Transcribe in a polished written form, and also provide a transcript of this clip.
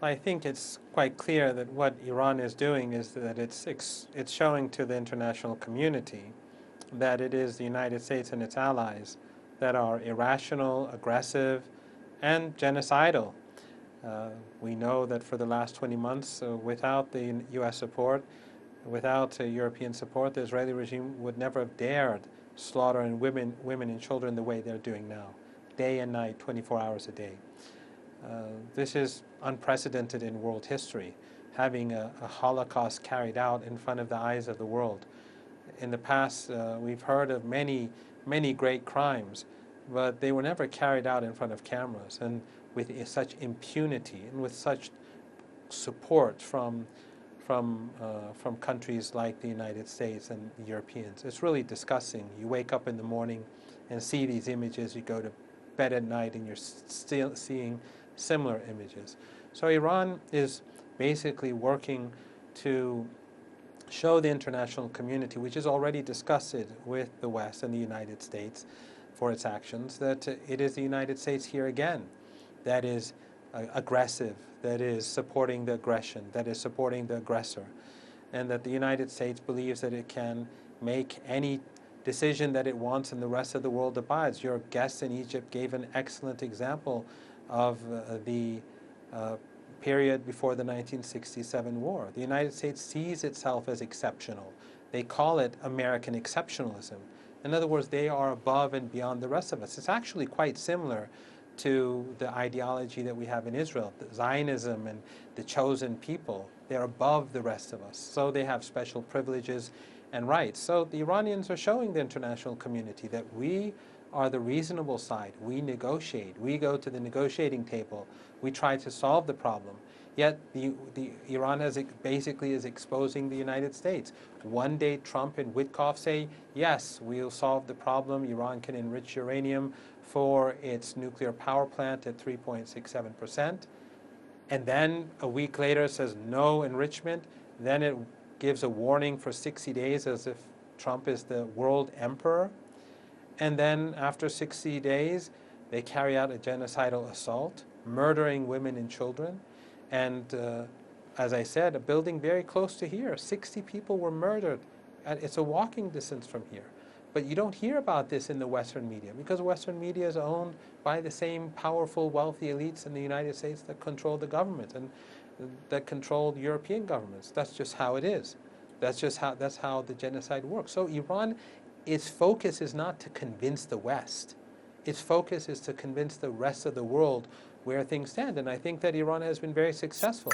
I think it's quite clear that what Iran is doing is that it's showing to the international community that it is the United States and its allies that are irrational, aggressive, and genocidal. We know that for the last 20 months, without the U.S. support, without European support, the Israeli regime would never have dared slaughter women and children the way they're doing now, day and night, 24 hours a day. This is unprecedented in world history, having a Holocaust carried out in front of the eyes of the world. In the past, we've heard of many, many great crimes, but they were never carried out in front of cameras and with such impunity and with such support from countries like the United States and the Europeans. It's really disgusting. You wake up in the morning and see these images. You go to bed at night and you're still seeing similar images. So Iran is basically working to show the international community, which is already disgusted with the West and the United States for its actions, that it is the United States here again that is aggressive, that is supporting the aggression, that is supporting the aggressor, and that the United States believes that it can make any decision that it wants and the rest of the world abides. Your guest in Egypt gave an excellent example of the period before the 1967 war. The United States sees itself as exceptional. They call it American exceptionalism. In other words, they are above and beyond the rest of us. It's actually quite similar to the ideology that we have in Israel, the Zionism and the chosen people. They're above the rest of us. So they have special privileges and rights. So the Iranians are showing the international community that we are the reasonable side. We negotiate. We go to the negotiating table. We try to solve the problem. Yet Iran basically is exposing the United States. One day Trump and Witkoff say, yes, we'll solve the problem. Iran can enrich uranium for its nuclear power plant at 3.67%. And then a week later says no enrichment. Then it gives a warning for 60 days as if Trump is the world emperor. And then after 60 days, they carry out a genocidal assault, murdering women and children. And as I said, a building very close to here, 60 people were murdered. It's a walking distance from here. But you don't hear about this in the Western media because Western media is owned by the same powerful, wealthy elites in the United States that control the government and that control European governments. That's just how it is. That's how the genocide works. So Iran, its focus is not to convince the West. Its focus is to convince the rest of the world where things stand. And I think that Iran has been very successful.